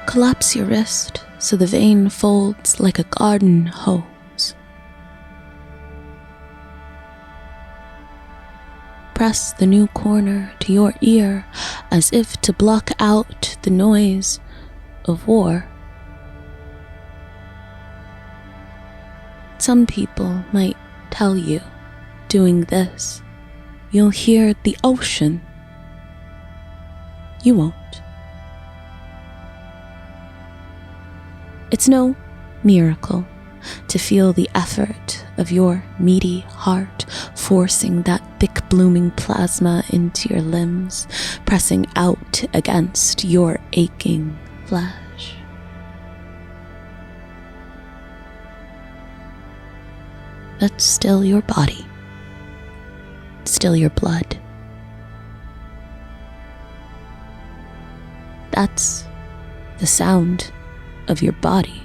Collapse your wrist so the vein folds like a garden hose. Press the new corner to your ear as if to block out the noise of war. Some people might tell you, doing this, you'll hear the ocean. You won't. It's no miracle to feel the effort of your meaty heart forcing that thick blooming plasma into your limbs, pressing out against your aching flesh. That's still your body, still your blood. That's the sound of your body,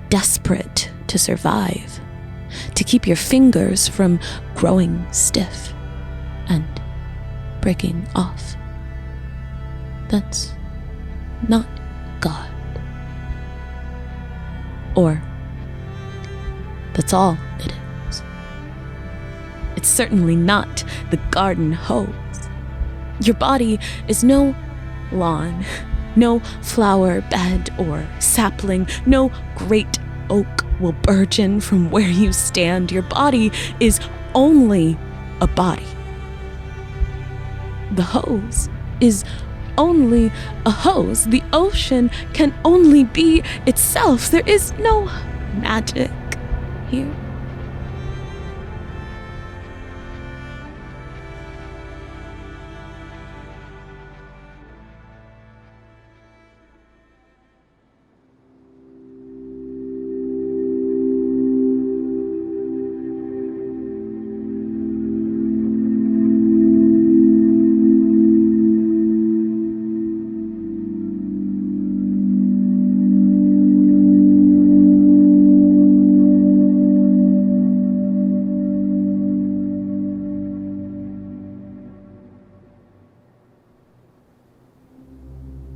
desperate to survive, to keep your fingers from growing stiff and breaking off. That's not God. Or that's all it is. It's certainly not the garden hose. Your body is no lawn, no flower bed or sapling, no great oak will burgeon from where you stand. Your body is only a body. The hose is only a hose. The ocean can only be itself. There is no magic here.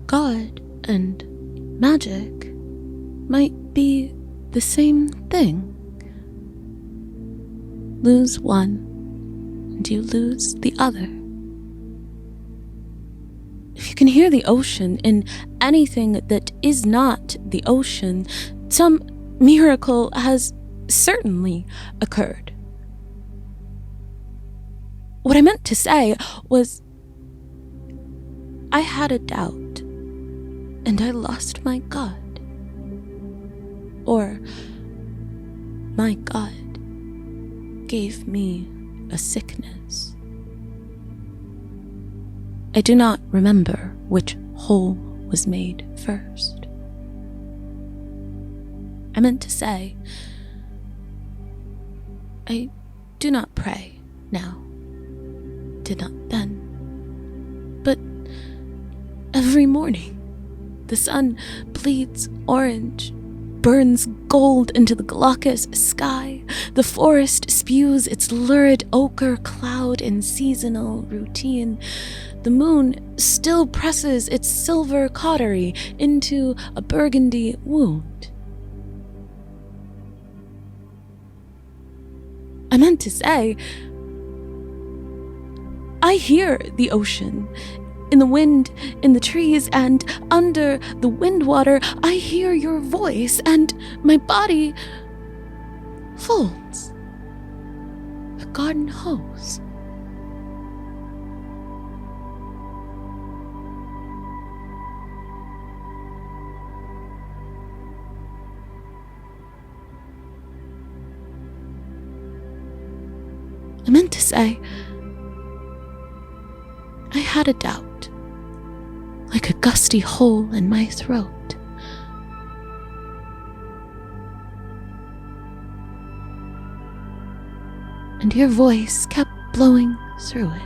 God and magic might be the same thing. Lose one, and you lose the other. If you can hear the ocean in anything that is not the ocean, some miracle has certainly occurred. What I meant to say was, I had a doubt, and I lost my God. Or, my God gave me a sickness. I do not remember which hole was made first. I meant to say, I do not pray now, did not then, but every morning the sun bleeds orange, burns gold into the glaucous sky. The forest spews its lurid ochre cloud in seasonal routine. The moon still presses its silver cautery into a burgundy wound. I meant to say, I hear the ocean. In the wind, in the trees, and under the wind water, I hear your voice, and my body folds. A garden hose. I meant to say, I had a doubt. Like a gusty hole in my throat. And your voice kept blowing through it.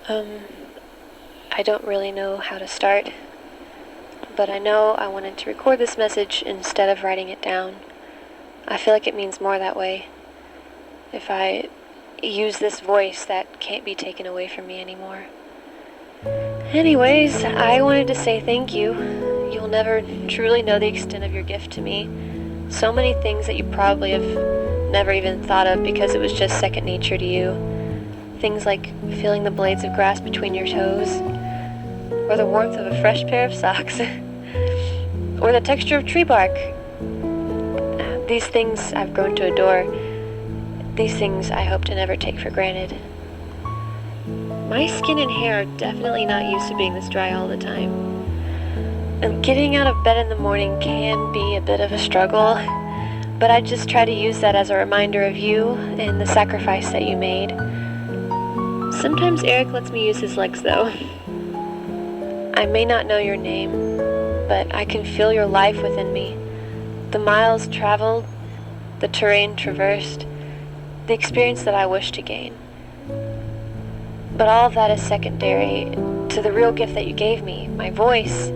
I don't really know how to start, but I know I wanted to record this message instead of writing it down. I feel like it means more that way. If I use this voice that can't be taken away from me anymore. Anyways, I wanted to say thank you. You'll never truly know the extent of your gift to me. So many things that you probably have never even thought of because it was just second nature to you. Things like feeling the blades of grass between your toes, or the warmth of a fresh pair of socks, or the texture of tree bark. These things I've grown to adore. These things I hope to never take for granted. My skin and hair are definitely not used to being this dry all the time. And getting out of bed in the morning can be a bit of a struggle, but I just try to use that as a reminder of you and the sacrifice that you made. Sometimes Eric lets me use his legs though. I may not know your name, but I can feel your life within me. The miles traveled, the terrain traversed, the experience that I wish to gain. But all of that is secondary to the real gift that you gave me, my voice.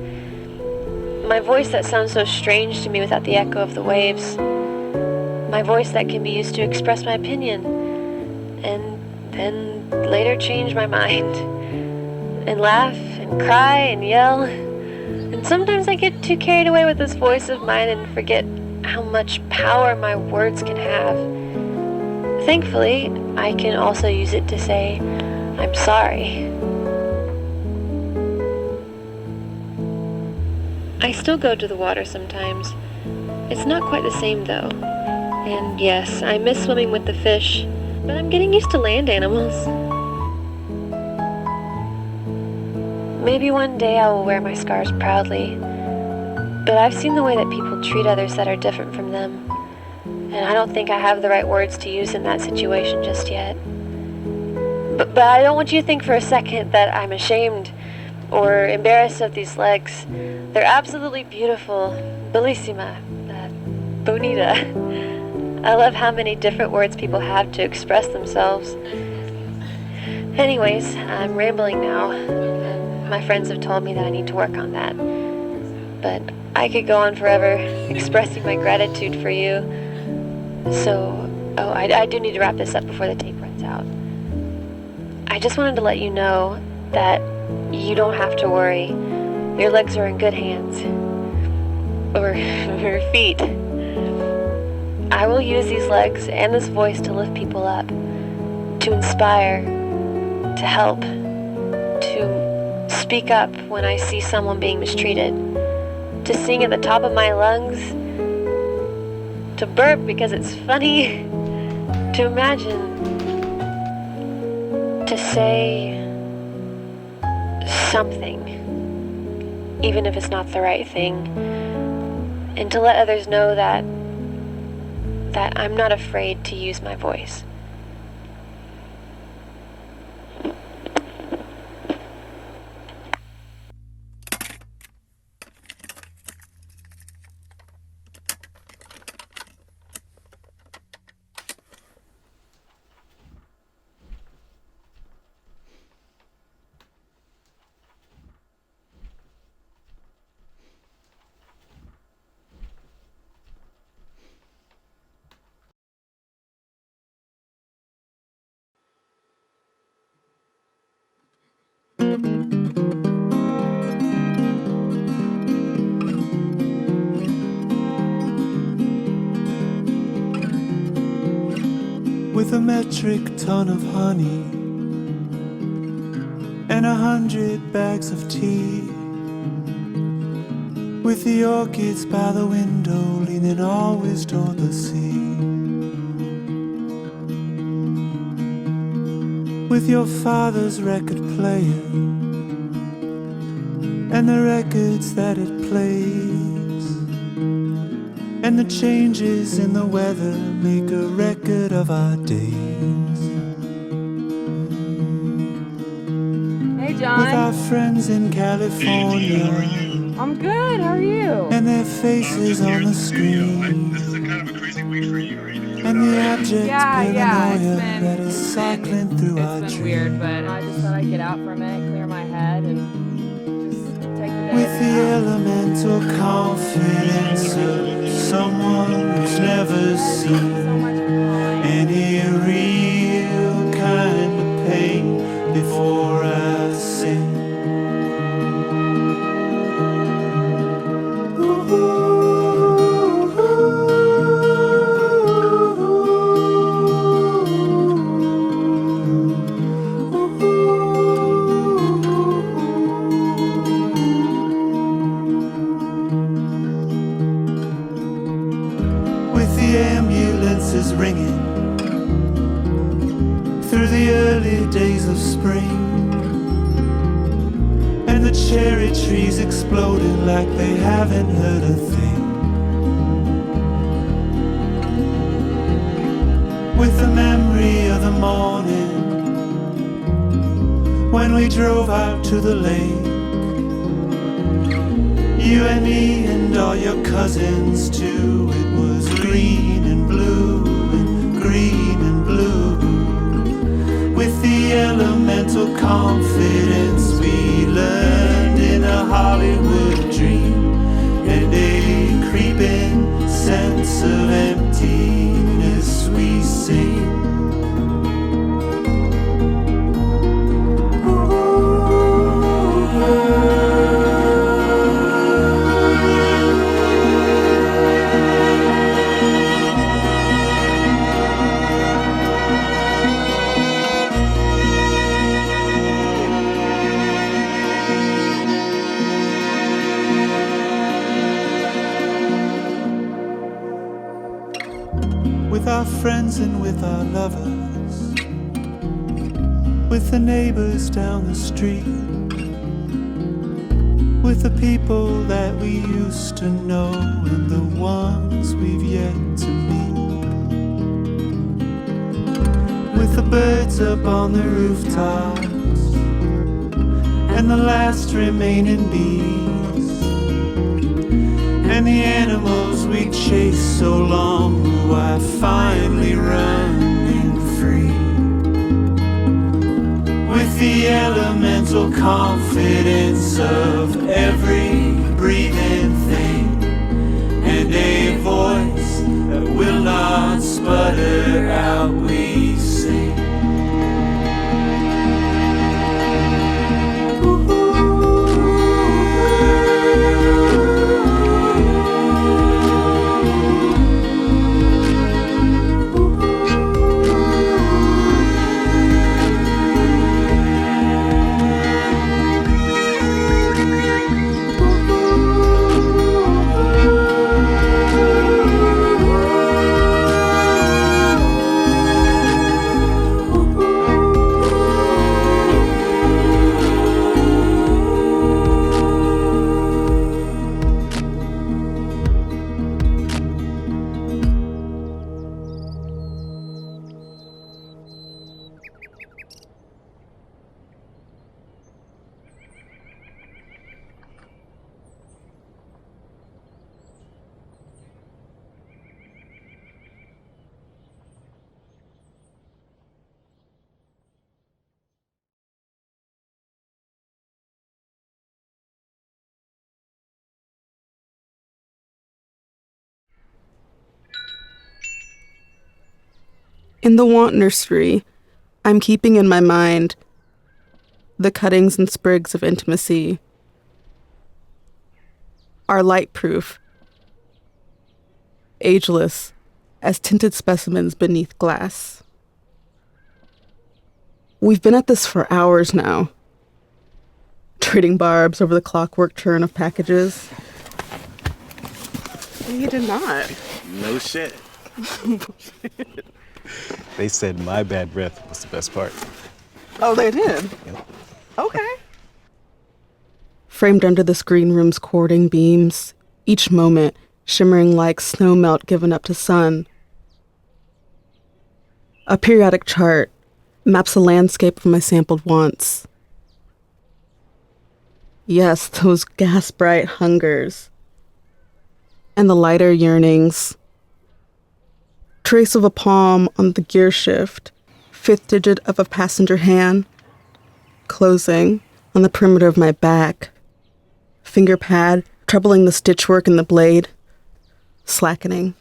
My voice that sounds so strange to me without the echo of the waves. My voice that can be used to express my opinion, and then later change my mind, and laugh, and cry, and yell. And sometimes I get too carried away with this voice of mine and forget how much power my words can have. Thankfully, I can also use it to say, I'm sorry. I still go to the water sometimes. It's not quite the same though. And yes, I miss swimming with the fish, but I'm getting used to land animals. Maybe one day I will wear my scars proudly, but I've seen the way that people treat others that are different from them. And I don't think I have the right words to use in that situation just yet. But I don't want you to think for a second that I'm ashamed or embarrassed of these legs. They're absolutely beautiful. Bellissima. Bonita. I love how many different words people have to express themselves. Anyways, I'm rambling now. My friends have told me that I need to work on that. But I could go on forever expressing my gratitude for you. So, I do need to wrap this up before the tape runs out. I just wanted to let you know that you don't have to worry. Your legs are in good hands. Or your feet. I will use these legs and this voice to lift people up, to inspire, to help, to speak up when I see someone being mistreated, to sing at the top of my lungs, to burp because it's funny, to imagine, to say something, even if it's not the right thing, and to let others know that I'm not afraid to use my voice. With a metric ton of honey and 100 bags of tea, with the orchids by the window leaning always toward the sea, with your father's record player and the records that it plays, and the changes in the weather make a record of our days. Hey, John. With our friends in California, I'm good. How are you? and their faces on the screen. This is a kind of a crazy week for you, right? and the abject paranoia it's that is cycling through our been dreams. weird, but I just thought I'd get out for a minute, clear my head, and just take the day. With the elemental confidence of someone who's never seen any real kind of pain before I sing. Ambulances ringing through the early days of spring, and the cherry trees exploding like they haven't heard a thing. With the memory of the morning when we drove out to the lake, you and me and all your cousins too. It was green and blue and green and blue. With the elemental confidence we learned in a Hollywood dream, and a creeping sense of emptiness we sing. With our friends and with our lovers, with the neighbors down the street, with the people that we used to know and the ones we've yet to meet, with the birds up on the rooftops and the last remaining bees, and the animals we chased so long who are finally running free. With the elemental confidence of every breathing thing, and a voice that will not sputter out, we sing. In the want nursery, I'm keeping in my mind the cuttings and sprigs of intimacy are light-proof, ageless, as tinted specimens beneath glass. We've been at this for hours now, trading barbs over the clockwork turn of packages. You did not. No shit. They said my bad breath was the best part. Oh, they did? Yep. Okay. Framed under this green room's cording beams, each moment shimmering like snow melt given up to sun. A periodic chart maps a landscape of my sampled wants. Yes, those gas-bright hungers. And the lighter yearnings. Trace of a palm on the gear shift, fifth digit of a passenger hand, closing on the perimeter of my back, finger pad troubling the stitchwork in the blade, slackening.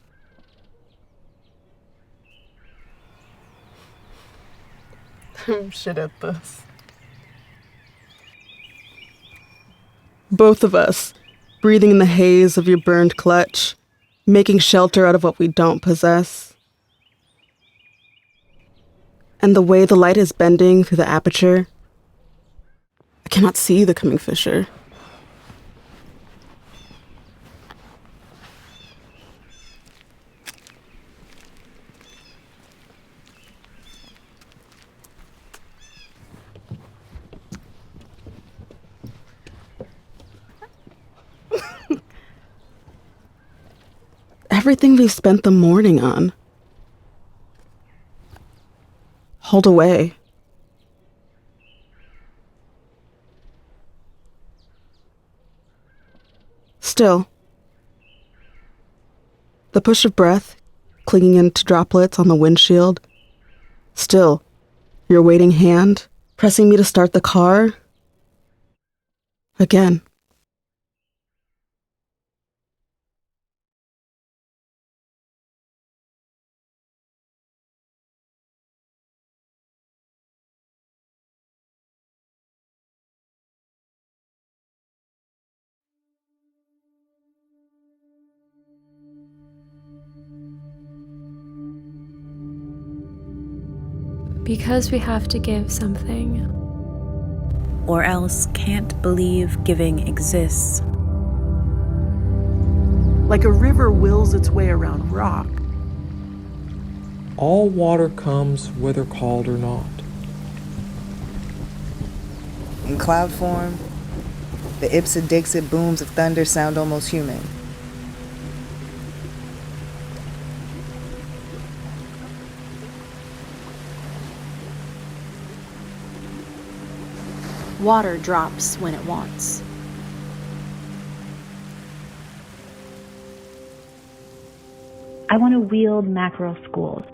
I'm shit at this. Both of us, breathing in the haze of your burned clutch, making shelter out of what we don't possess. And the way the light is bending through the aperture, I cannot see the coming fissure. Everything we've spent the morning on. Hold away. Still, the push of breath clinging into droplets on the windshield. Still, your waiting hand pressing me to start the car. Again. Because we have to give something. Or else can't believe giving exists. Like a river wills its way around rock. All water comes whether called or not. In cloud form, the ipsa-dixit booms of thunder sound almost human. Water drops when it wants. I want to wield mackerel schools.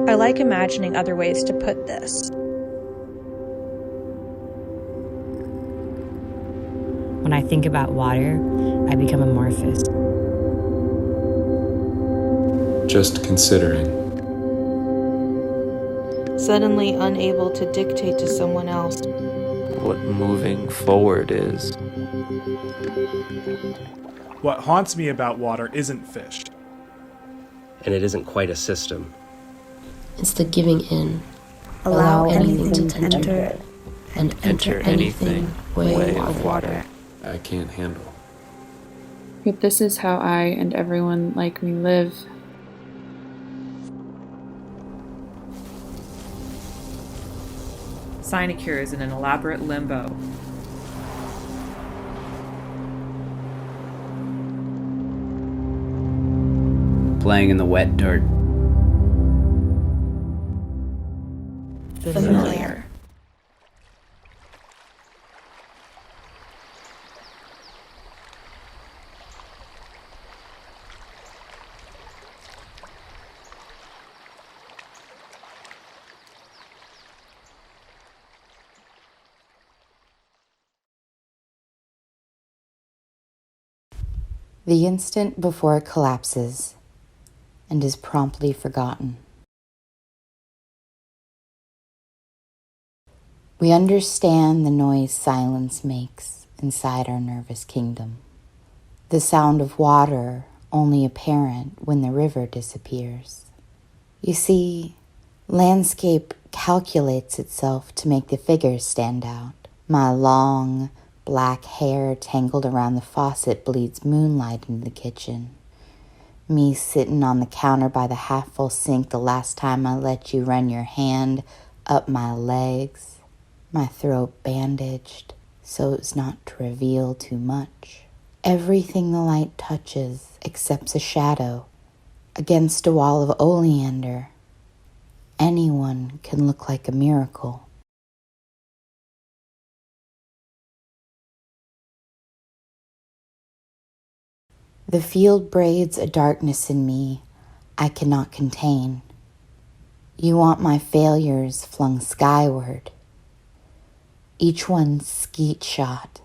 I like imagining other ways to put this. When I think about water, I become amorphous. Just considering. Suddenly unable to dictate to someone else what moving forward is. What haunts me about water isn't fish. And it isn't quite a system. It's the giving in. Allow anything to enter. And enter anything way of water. I can't handle. Yet this is how I and everyone like me live. Sinecure is in an elaborate limbo. Playing in the wet dirt. Familiar. The instant before it collapses and is promptly forgotten. We understand the noise silence makes inside our nervous kingdom. The sound of water only apparent when the river disappears. You see, landscape calculates itself to make the figures stand out. My long, black hair tangled around the faucet bleeds moonlight into the kitchen. Me sitting on the counter by the half-full sink the last time I let you run your hand up my legs. My throat bandaged so as not to reveal too much. Everything the light touches accepts a shadow against a wall of oleander. Anyone can look like a miracle. The field braids a darkness in me I cannot contain. You want my failures flung skyward, each one skeet shot,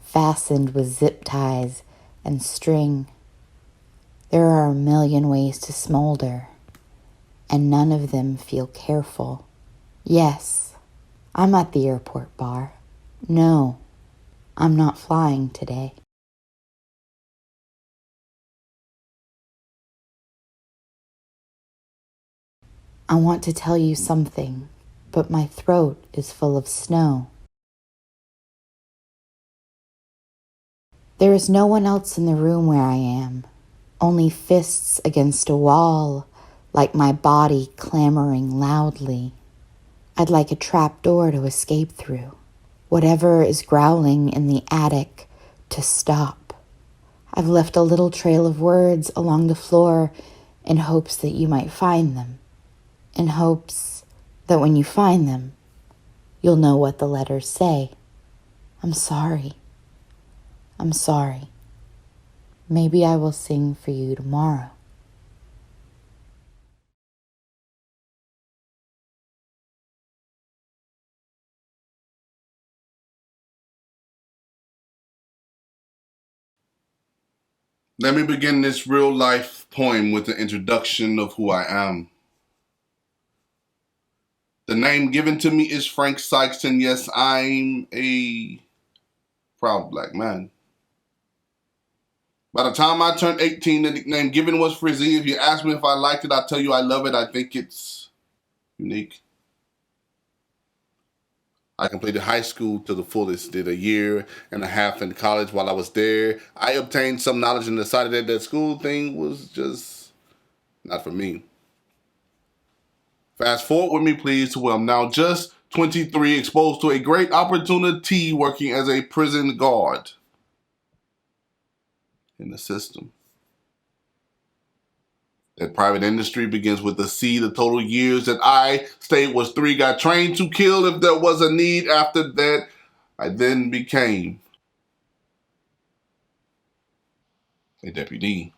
fastened with zip ties and string. There are a million ways to smolder, and none of them feel careful. Yes, I'm at the airport bar. No, I'm not flying today. I want to tell you something, but my throat is full of snow. There is no one else in the room where I am, only fists against a wall, like my body clamoring loudly. I'd like a trap door to escape through, whatever is growling in the attic to stop. I've left a little trail of words along the floor in hopes that you might find them, in hopes that when you find them, you'll know what the letters say. I'm sorry. I'm sorry. Maybe I will sing for you tomorrow. Let me begin this real-life poem with the introduction of who I am. The name given to me is Frank Sykes, and yes, I'm a proud black man. By the time I turned 18, the nickname given was Frizzy. If you ask me if I liked it, I'll tell you I love it. I think it's unique. I completed high school to the fullest, did a year and a half in college. While I was there, I obtained some knowledge and decided that that school thing was just not for me. Fast forward with me, please, to where I'm now just 23, exposed to a great opportunity working as a prison guard in the system. That private industry begins with a C. The total years that I stayed was 3. Got trained to kill if there was a need. After that, I then became a deputy.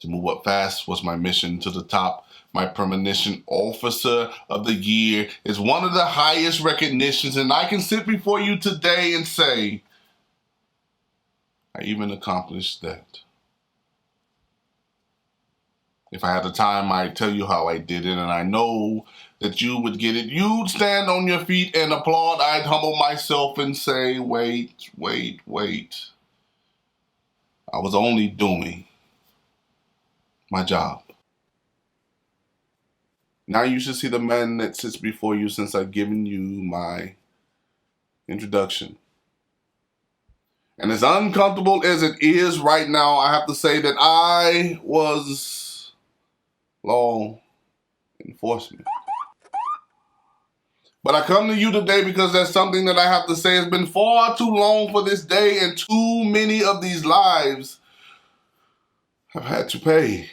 To move up fast was my mission to the top. My premonition officer of the year is one of the highest recognitions, and I can sit before you today and say, I even accomplished that. If I had the time, I'd tell you how I did it, and I know that you would get it. You'd stand on your feet and applaud. I'd humble myself and say, wait. I was only doing my job. Now you should see the man that sits before you since I've given you my introduction. And as uncomfortable as it is right now, I have to say that I was law enforcement. But I come to you today because there's something that I have to say. It's been far too long for this day, and too many of these lives have had to pay.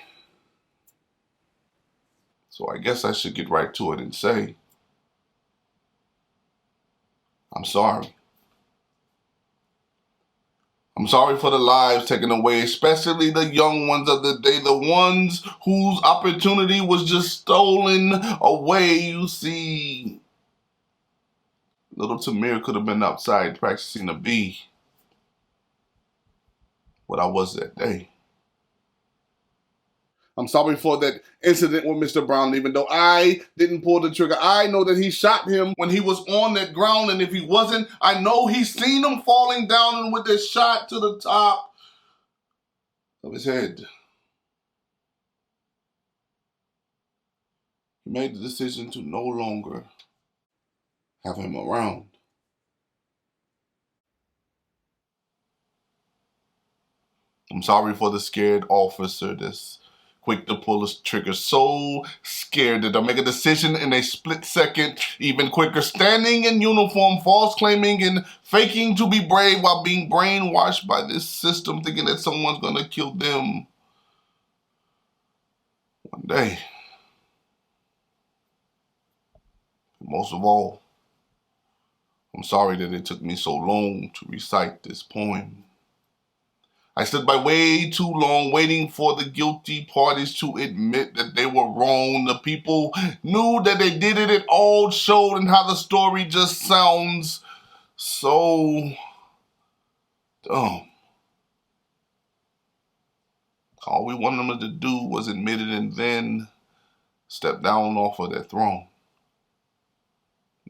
So I guess I should get right to it and say, I'm sorry. I'm sorry for the lives taken away, especially the young ones of the day, the ones whose opportunity was just stolen away. You see, little Tamir could have been outside practicing to be what I was that day. I'm sorry for that incident with Mr. Brown, even though I didn't pull the trigger. I know that he shot him when he was on that ground, and if he wasn't, I know he's seen him falling down and with this shot to the top of his head. He made the decision to no longer have him around. I'm sorry for the scared officer that's quick to pull his trigger, so scared that they'll make a decision in a split second, even quicker, standing in uniform, false claiming and faking to be brave while being brainwashed by this system, thinking that someone's gonna kill them one day. Most of all, I'm sorry that it took me so long to recite this poem. I stood by way too long waiting for the guilty parties to admit that they were wrong. The people knew that they did it. It all showed in how the story just sounds so dumb. All we wanted them to do was admit it and then step down off of their throne.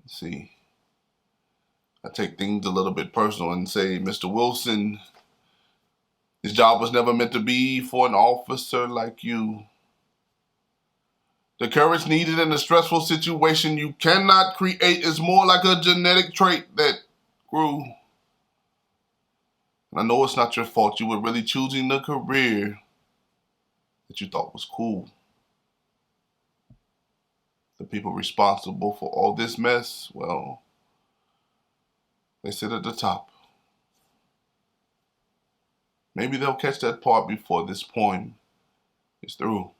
See, I take things a little bit personal and say, Mr. Wilson, his job was never meant to be for an officer like you. The courage needed in a stressful situation you cannot create is more like a genetic trait that grew. And I know it's not your fault. You were really choosing the career that you thought was cool. The people responsible for all this mess, well, they sit at the top. Maybe they'll catch that part before this poem is through.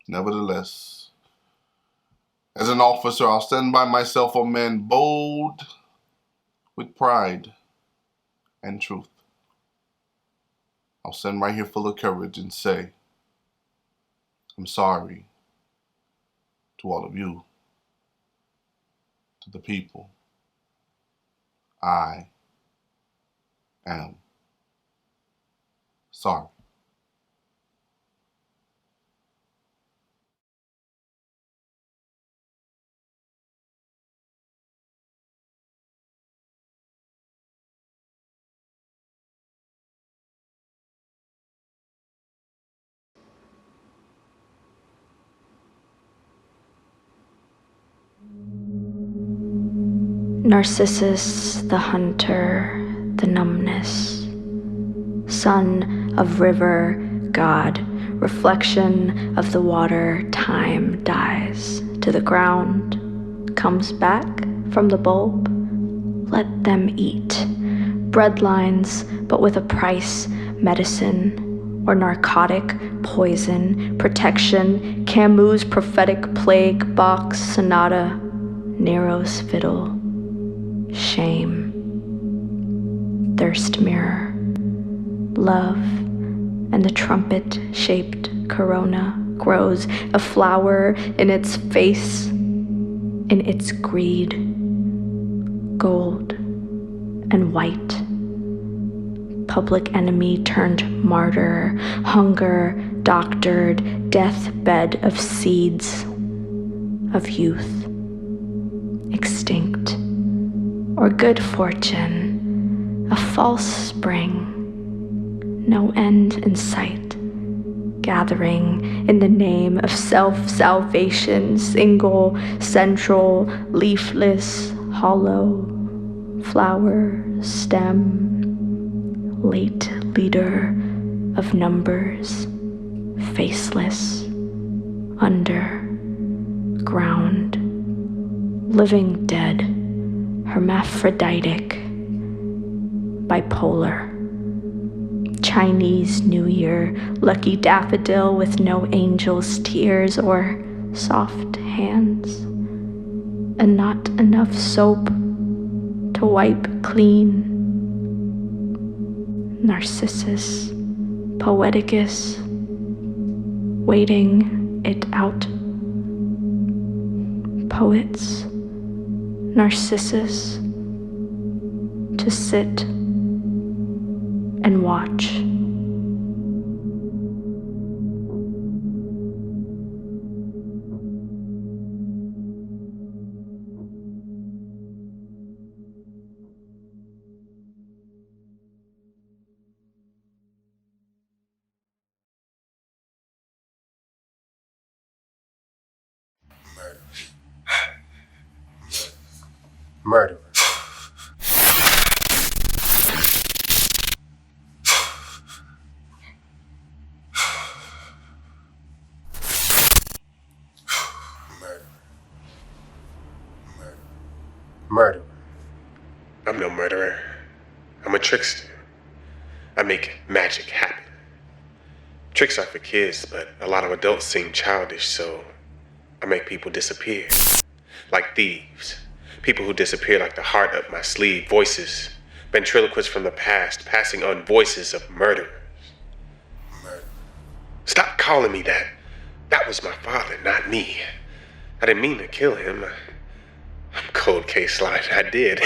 Nevertheless, as an officer, I'll stand by myself, a man bold with pride and truth. I'll stand right here full of courage and say, I'm sorry to all of you, to the people. I am sorry. Narcissus, the hunter, the numbness, son of river, God, reflection of the water, time dies to the ground, comes back from the bulb. Let them eat. Breadlines, but with a price, medicine or narcotic, poison, protection, Camus' prophetic plague, Bach's sonata, Nero's fiddle. Shame, thirst mirror, love, and the trumpet-shaped corona grows a flower in its face, in its greed, gold and white. Public enemy turned martyr, hunger doctored, deathbed of seeds, of youth, extinct. Or good fortune, a false spring, no end in sight, gathering in the name of self-salvation, single, central, leafless, hollow, flower, stem, late leader of numbers, faceless, underground, living dead, hermaphroditic, bipolar, Chinese New Year, lucky daffodil with no angel's tears or soft hands, and not enough soap to wipe clean. Narcissus, poeticus, waiting it out. Poets, Narcissus, to sit and watch. Murderer. Murderer. I'm no murderer. I'm a trickster. I make magic happen. Tricks are for kids, but a lot of adults seem childish, so I make people disappear. Like thieves. People who disappear like the heart up my sleeve. Voices, ventriloquists from the past, passing on voices of murderers. Stop calling me that. That was my father, not me. I didn't mean to kill him. I'm cold case slide. I did.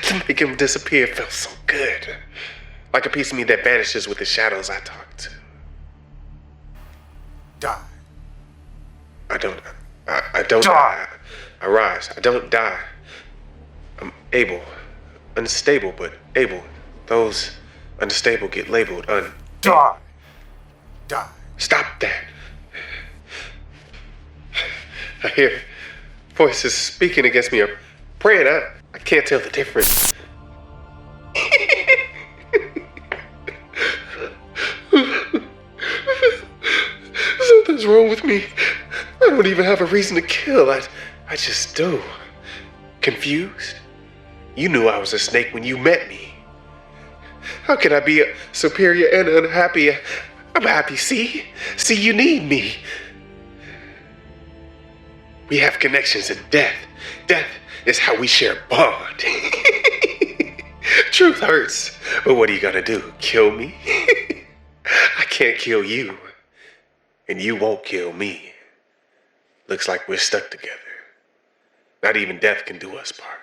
To make him disappear felt so good. Like a piece of me that vanishes with the shadows I talk to. Die. I don't die. I rise. I don't die. I'm able. Unstable, but able. Those unstable get labeled Die. Die. Stop that. I hear voices speaking against me or praying. I can't tell the difference. Something's wrong with me. I don't even have a reason to kill. I just do. Confused? You knew I was a snake when you met me. How can I be superior and unhappy? I'm happy, see? See, you need me. We have connections in death. Death is how we share bond. Truth hurts, but what are you gonna do? Kill me? I can't kill you, and you won't kill me. Looks like we're stuck together. Not even death can do us part.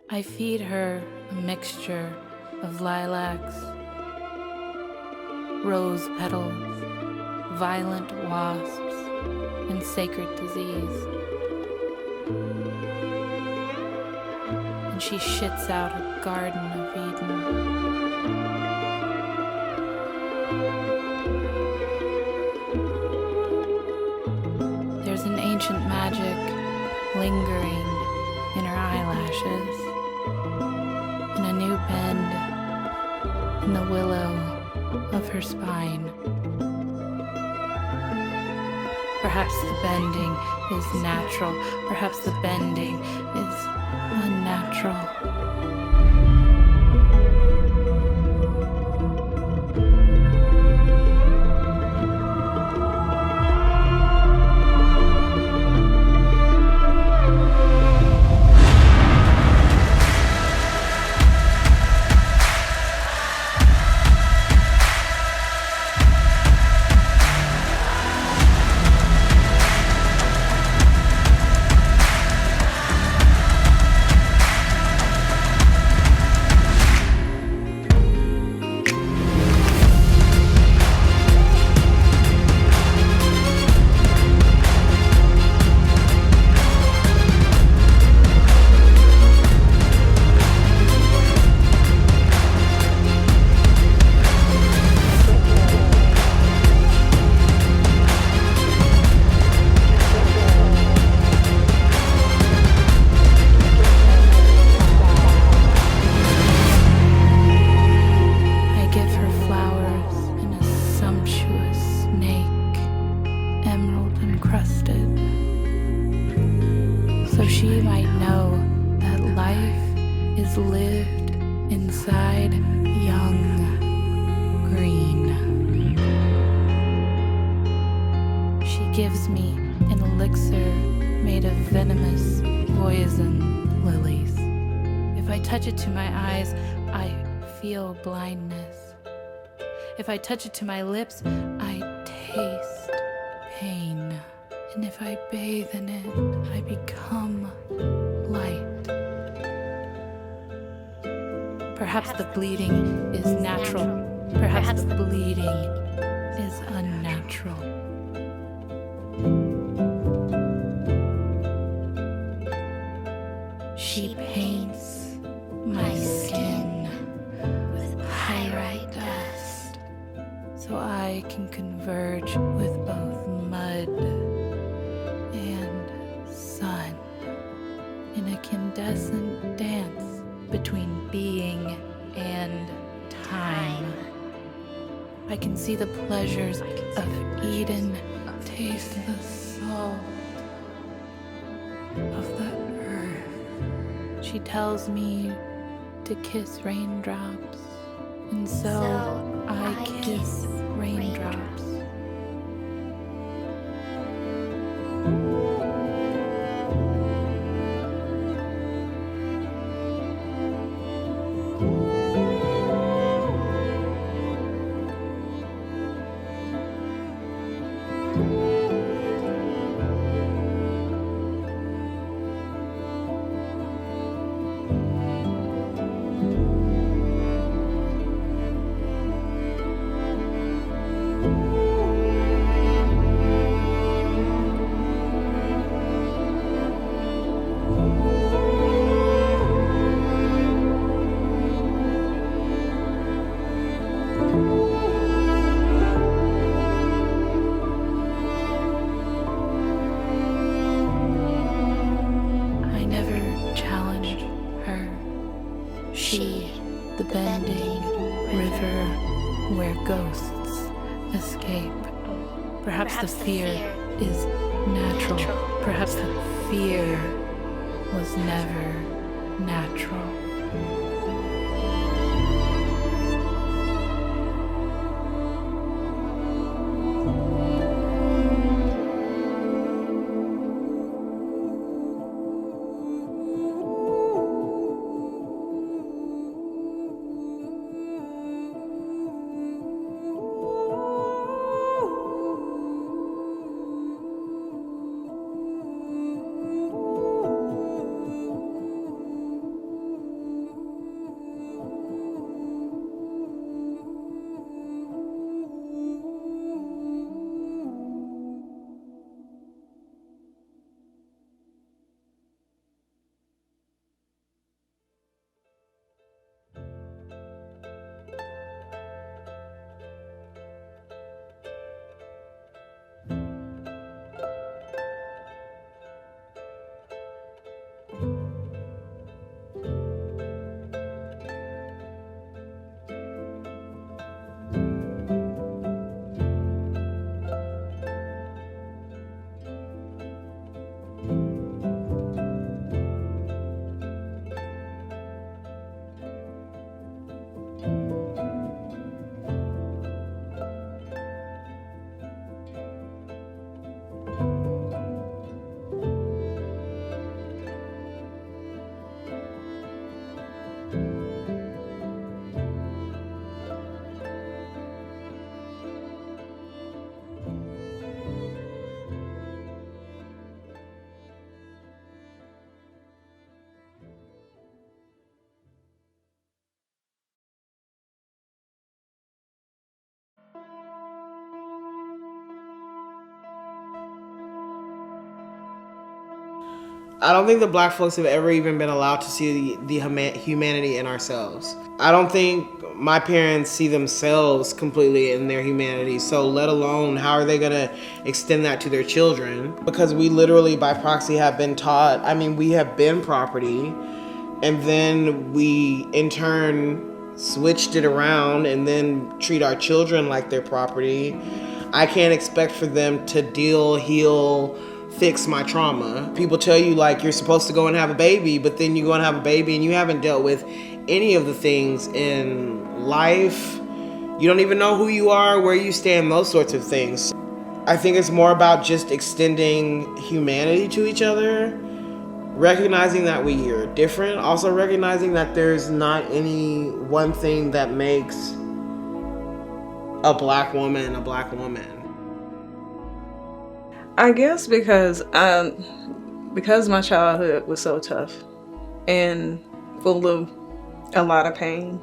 I feed her a mixture of lilacs, rose petals, violent wasps, and sacred disease. And she shits out a garden of Eden. There's an ancient magic lingering in her eyelashes, and a new bend in the willow of her spine. Perhaps the bending is natural, perhaps the bending is unnatural. Gives me an elixir made of venomous poison lilies. If I touch it to my eyes, I feel blindness. If I touch it to my lips, I taste pain. And if I bathe in it, I become light. Perhaps the bleeding is natural. Perhaps the bleeding is unnatural. She paints my skin with pyrite dust so I can converge with both mud and sun in a incandescent dance between being and time. I can see the pleasures of Eden, taste the salt. of the earth. She tells me to kiss raindrops, and so I kiss raindrops. Perhaps the fear is natural. Perhaps the fear was never natural. I don't think the black folks have ever even been allowed to see the humanity in ourselves. I don't think my parents see themselves completely in their humanity, so let alone how are they gonna extend that to their children? Because we literally by proxy have been taught, we have been property, and then we in turn switched it around and then treat our children like they're property. I can't expect for them to heal, fix my trauma. People tell you like you're supposed to go and have a baby, but then you go and have a baby and you haven't dealt with any of the things in life. You don't even know who you are, where you stand, those sorts of things. I think it's more about just extending humanity to each other, recognizing that we are different, also recognizing that there's not any one thing that makes a black woman a black woman. I guess because my childhood was so tough and full of a lot of pain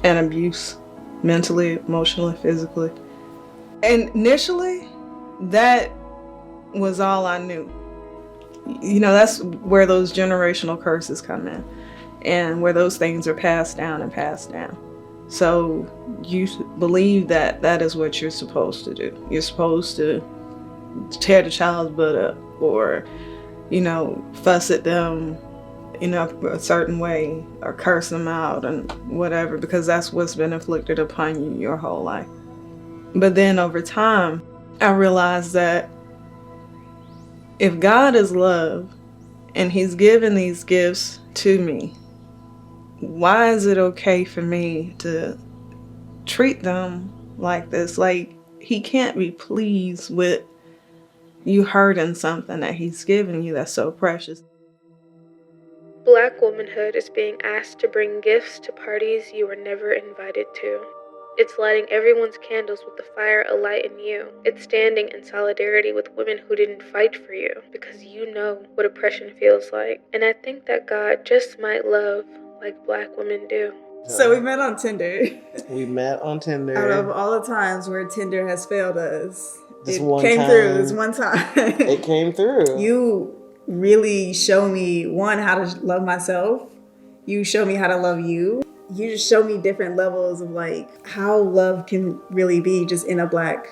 and abuse, mentally, emotionally, physically. And initially, that was all I knew. That's where those generational curses come in and where those things are passed down and passed down. So you believe that that is what you're supposed to do. You're supposed to tear the child's butt up or, fuss at them, a certain way or curse them out and whatever, because that's what's been inflicted upon you your whole life. But then over time, I realized that if God is love and he's given these gifts to me. Why is it okay for me to treat them like this? Like, he can't be pleased with you hurting something that he's given you that's so precious. Black womanhood is being asked to bring gifts to parties you were never invited to. It's lighting everyone's candles with the fire alight in you. It's standing in solidarity with women who didn't fight for you because you know what oppression feels like. And I think that God just might love like Black women do. So we met on Tinder. We met on Tinder. Out of all the times where Tinder has failed us, This it one came time. through this one time. It came through. You really show me, one, how to love myself. You show me how to love you. You just show me different levels of like how love can really be just in a Black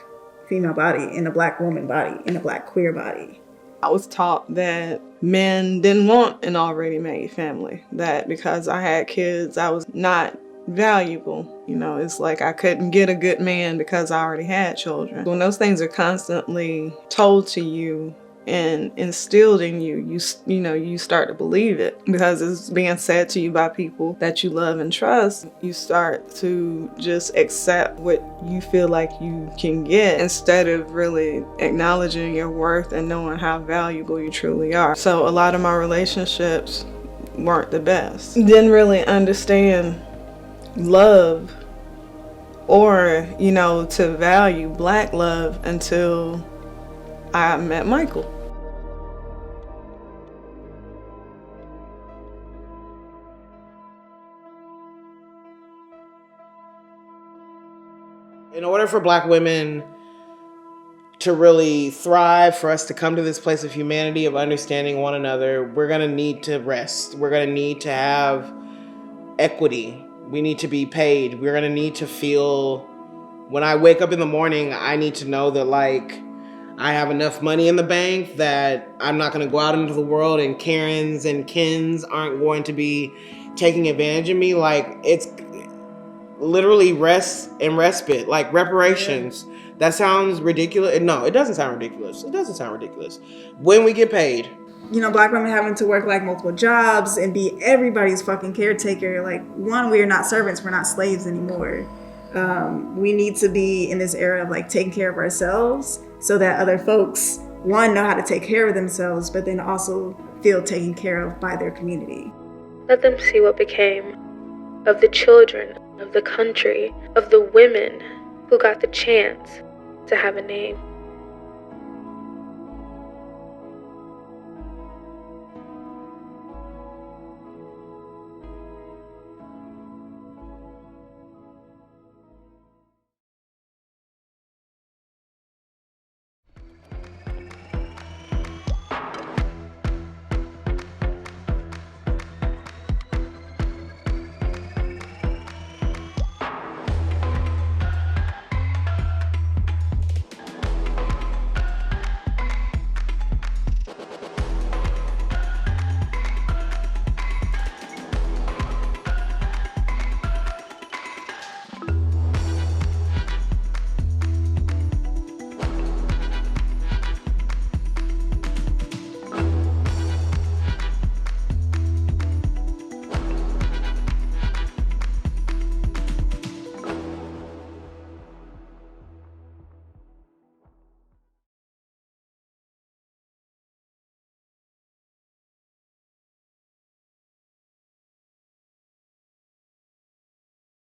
female body, in a Black woman body, in a Black queer body. I was taught that men didn't want an already made family, that because I had kids, I was not valuable. You know, it's like I couldn't get a good man because I already had children. When those things are constantly told to you and instilled in you, you start to believe it because it's being said to you by people that you love and trust. You start to just accept what you feel like you can get instead of really acknowledging your worth and knowing how valuable you truly are. So a lot of my relationships weren't the best. Didn't really understand love or, to value Black love until I met Michael. In order for Black women to really thrive, for us to come to this place of humanity, of understanding one another, we're going to need to rest. We're going to need to have equity. We need to be paid. We're going to need to feel, when I wake up in the morning, I need to know that like I have enough money in the bank that I'm not going to go out into the world and Karens and Kens aren't going to be taking advantage of me. Like, it's literally rest and respite, like reparations. That sounds ridiculous. No, it doesn't sound ridiculous. It doesn't sound ridiculous. When we get paid. Black women having to work like multiple jobs and be everybody's fucking caretaker. Like, one, we are not servants. We're not slaves anymore. We need to be in this era of like taking care of ourselves so that other folks, one, know how to take care of themselves, but then also feel taken care of by their community. Let them see what became of the children, of the country, of the women who got the chance to have a name.